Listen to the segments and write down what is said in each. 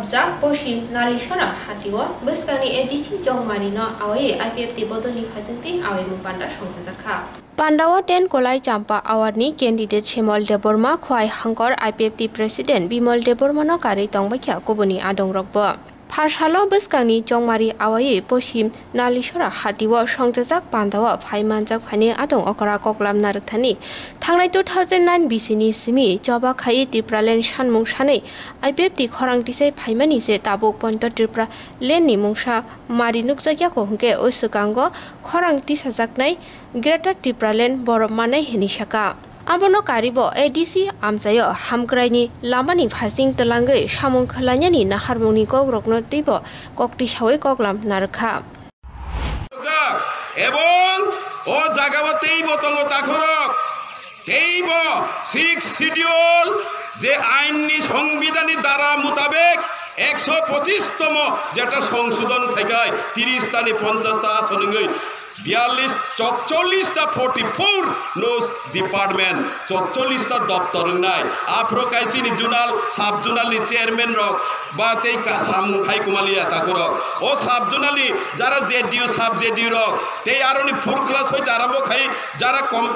sabjak posim nalisora hatiwa beskani edisi jongmarino awai IPFT bodoni fasinti awai mupanda songjakha Pandawa ten kolai champa awarni candidate Shimol Deborma khwai hangkor IPFT president Bimol Deborma no kari tongbakya kubuni adong rokbo Pharshalo beskangni jongmari awai posim nalisora hatiwa songjak pandawa phaimanjak phani adong okara koklam narthani thangnai 2009 BC-ni simi joba khai Tipralen sanmung sanai IPFT khorang tisai phaimani se tabuk ponto Tripura lenni mungsa mari nukjakya ko hungke oisukango khorang tisajaknai Greater Tipralen borok manai hinisaka Abono karibo ADC amjayo hamkraini lamani phasing telangai samung khalanyani naharmuni kogrokno tibo kokti sawe koklam narkha এবং ও জায়গাতেই বতঙ্গ তাখরক তেইব 6 schedule যে আইনি সংবিধানের দ্বারা মোতাবেক 125তম যেটা সংশোধন খাইকায় 30 স্থানে 50টা আসনঙ্গই 44টা 44 নোস ডিপার্টমেন্ট 44টা দপ্তর নাই আফ্রো কাইসিনি জুনাল সাব জুনালনি চেয়ারম্যান রক বা তেই সামু খাই কুমালিয়া তাকরক ও সাব জুনালি যারা জেডিইউ সাব জেডিইউ রক তেই আরনি ফুর ক্লাস হইতে আরম্ভ খাই যারা কম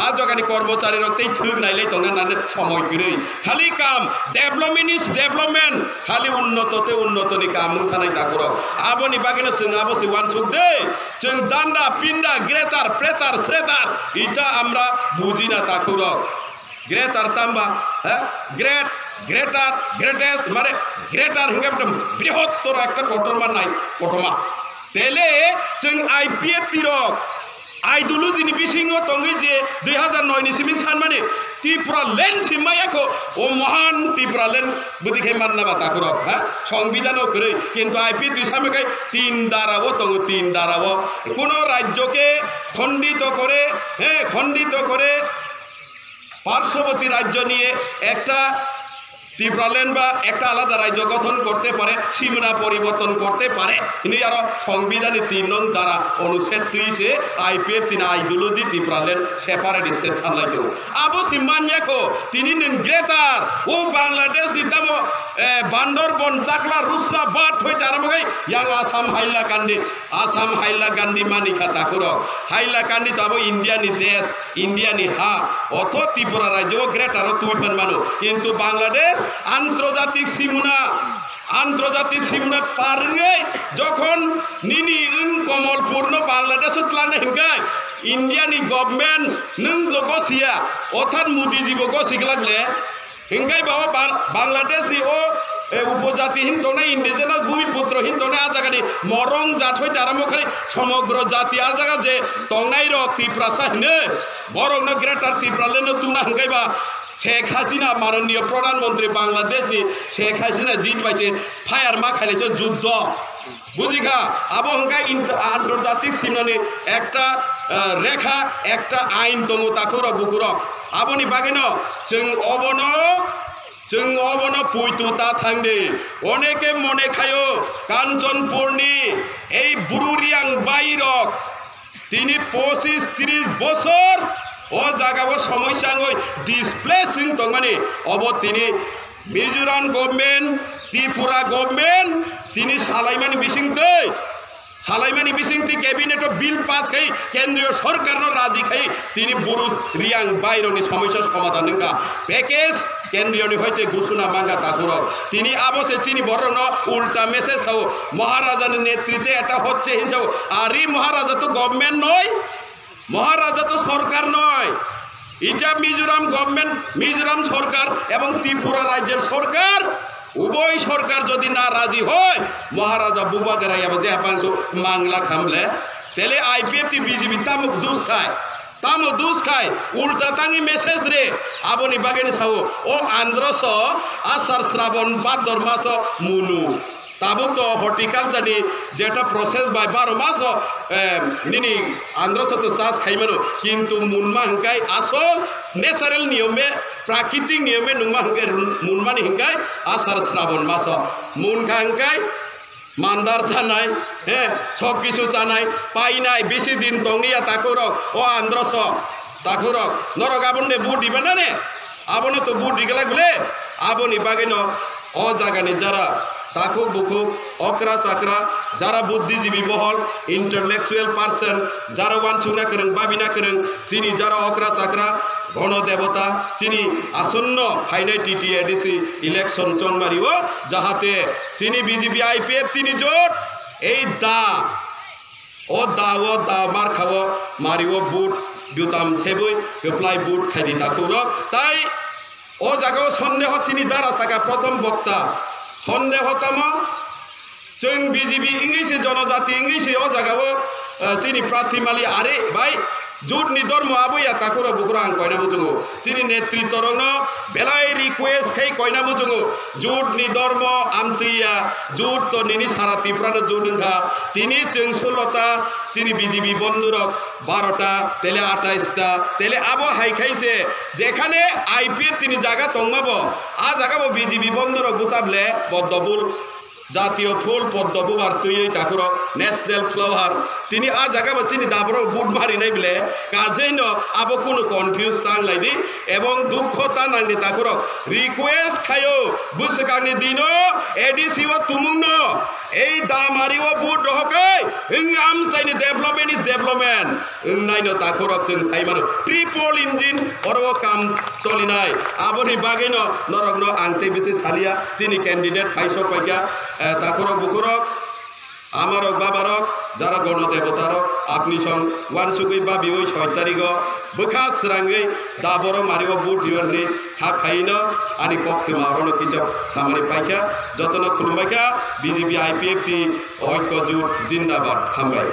আজগানি কর্মচারী রক্তেই থুক নাইলে তঙ্গানানে সময় গিরই খালি কাম ডেভেলপমেন্ট ইজ ডেভেলপমেন্ট খালি উন্নততে উন্নতনি কাম থানাই তাকরক আবনি বাগেনা जों আবসি ওয়ান সুক দে जों দান্ডা পিন্ডা গ্রেটার প্রেতার শ্রেতার ইটা আমরা বুঝি না তাকরক গ্রেটার তাম্বা হ্যাঁ গ্রেটার গ্রেটেস মানে গ্রেটার হিঙ্গা বৃহত্তর একটা কটরমা নাই কটমা তেলে जों IPFT রক আইডিওলজিনি বিসিংও তঙ্গি যে 2009 ni সিমিং সানমানে ত্রিপুরা লেন সিমায়াকো ও মহান ত্রিপুরা লেন বুদিখে মাননা বাতা করক হ্যাঁ সংবিধানও করে কিন্তু IPFT সামনে তিন ধারাও তঙ্গ তিন ধারাও কোন রাজ্যকে খণ্ডিত করে পার্শ্ববর্তী রাজ্য নিয়ে একটা ত্রিপুরাল্যান্ড বা একটা আলাদা রাজ্য গঠন করতে পারে সীমানা পরিবর্তন করতে পারে কিন্তু আর সংবিধানে 3 নং ধারা অনুচ্ছেদ 30 এ IPFT না আইডিওলজি ত্রিপুরাল্যান্ড সেপারেট স্টেট সানলাইতো আবো সিমানয়াকো তিনি গ্রেটার ও বাংলাদেশ দিতাম বান্দরবন চাকলা রুসনা বাট হইতে আরম্ভই ইয়াং আসাম হাইলা কান্দি মানিকা তাকুরক হাইলা কান্দি তাবো ইন্ডিয়ানি দেশ ইন্ডিয়ানি হা অথ ত্রিপুরা রাজ্য গ্রেটার তুইফেন মানু কিন্তু বাংলাদেশ আন্তর্জাতিক সীমানা পারে যখন নিনি কমলপূর্ণ বাংলাদেশ লানে হিংগায় ইন্ডিয়ানি গভর্নমেন্ট নং গসিয়া অর্থাৎ মোদিজিবো গসিগলাগলে হিংগাই বাবা বাংলাদেশ দি ও উপজাতি হিন্দনে ইন্ডিজেনাস ভূমিপুত্র হিন্দনে আজাগানি মরং জাত হইতে আরম্ভ করে সমগ্র জাতি আজাগা যে তংনাই রক ত্রিপুরা সাহিনে বরং গ্রেটার ত্রিপুরালেন তুনা হিংগাইবা শেখ হাসিনা মাননীয় প্রধানমন্ত্রী বাংলাদেশ নি শেখ হাসিনা জিত পাইছে ফায়ার মা খাইছে যুদ্ধ বুঝিখা আবহঙ্কা আন্তর্জাতিক সীমানে একটা রেখা একটা আইন দङ তাকুর বুকুর আবনি বাগেন जों অবন পুইতুতা থাংদে অনেকে মনে খায়ো কাঞ্চনপুরনি এই বুরুরিয়াং বাইরক তিনি 25-30 বছর ও জায়গাও সমস্যা ডিসপ্লেসিং তো মানে অব তিনি মিজোরাম গভর্নমেন্ট ত্রিপুরা গভর্নমেন্ট তিনি সালাইমানি বিসিংতে ক্যাবিনেট বিল পাস খাই কেন্দ্রীয় সরকার রাজি খাই তিনি বুরুস রিয়াং বাইরনি সমস্যার সমাধান নিকা প্যাকেজ কেন্দ্রীয় হইতে ঘোষণা মাঙ্গা তাকুরক তিনি আবসে চিনি বরণ উল্টা মেসেজ হও মহারাজার নেতৃত্বে এটা হচ্ছে হিংসাও আর এই মহারাজা তো গভর্নমেন্ট নয় মহারাজা তো সরকার নয় এটা মিজোরাম গভর্নমেন্ট মিজোরাম সরকার এবং ত্রিপুরা রাজ্যের সরকার উভয় সরকার যদি না রাজি হয় মহারাজা বুবা গরাইয়া যে আপন তো মাংলা খামলে তেলে IPFT বিজেপি তামুক দুস খায় উল্টা তাঙ্গি মেসেজ রে আবনি বাগেনি সাও ও আন্ধ্রস আষাঢ় শ্রাবণ ভাদ্র মাস মুনু তাবুক তো হর্টিকালচারনি যেটা প্রসেস বাই 12 মাস নিনি আন্ধ্রস তো চাষ খাইমানো কিন্তু মুনমা হিংকাই আসল ন্যাচারাল নিয়মে প্রাকৃতিক নিয়মে নুমা হিংকাই মুনমানি হিংকাই আষাঢ় শ্রাবণ মাস মুনখা হিংকাই মান্দার জানাই হ্যাঁ সব কিছু জানাই পাই নাই বেশি দিন তংনিয়া তাকুরক ও আন্ধ্রস তাকুরক নরক আবনে বুট দিবে না আবনে তো বুট দিগলা বলে আবনি বাগেন ও জাগানি যারা তাকুক বুকুক অকরা চাকরা যারা বুদ্ধিজীবী মহল ইন্টেলেকচুয়াল পার্সন যারা ওয়ানসুনা করং বাবিনা করং চিনি যারা অকরা চাকরা গণদেবতা চিনি আসন্ন ফাইনাল টিটিএডিসি ইলেকশন চনমারিও যাহাতে চিনি বিজেপি আইপিএফ তিনি জোট এই দা ও দা মার খাবো মারিও বুট দুতাম সেবই হেপ্লাই বুট খাইদি তাকুরক তাই ও জায়গাও সন্দেহ চিনি দ্বারা থাকা প্রথম বক্তা সন্দেহতম जों বিজেপি इंग्लिशे जनजाति इंग्लिशे ও জায়গাও চিনি প্রার্থী মালি আরে ভাই जुटनि धर्म आबैया ताकुरा बुकुरा आं कयना मुजुङो चिनि नेतृत्व रंग बेलाय रिक्वेस्ट खाई कयना मुजुङो जुटनि धर्म आमतिया जुट तो निनि सारा तिफ्रानो जुटंखा तिनि जों 16टा चिनि बिजेपि बंधुरक 12टा तेले 28टा तेले आबो हाइखाइसे जेखाने आईपीएफ तिनि जागा तंगमाबो आ जागाबो बिजेपि बंधुरक बुचाबले पद्मफुल জাতীয় ফুল পদ্ম আর তুই তাকুর ন্যাশনাল ফ্লাওয়ার তিনি আ জায়গা চিনি দাবর বুট মারি নাই বলে কাজেই ন আবো কোনো কনফিউজ তান লাইদি এবং দুঃখ তা নানি তাকুর রিকোয়েস্ট খায়ো বুসকানি দিন এডিসিও তুমুং ন এই দামারিও বুট রহকাই ইং আম চাইনি ডেভেলপমেন্ট ইজ ডেভেলপমেন্ট ইং নাইনো তাকুর जों সাইমানো ট্রিপল ইঞ্জিন অরও কাম চলিনাই আবনি বাগেন নরগ্ন আংতে বেশি সালিয়া চিনি ক্যান্ডিডেট ফাইস পাইয়া তাকুরক বুকুরক আমারক বাবারক যারা গণদেবতারক আপনি সং ওয়ানসুকই বা বিওই 6 তারিখ বখা স্রাঙ্গই দাবর মারিও বুট ইয়নি থা খাইন আনি পক্ষে মারণ কিছু সামারি পাইকা যতন খুলমাইকা বিজেপি আইপিএফ তি ঐক্য জোট জিন্দাবাদ হামবাই।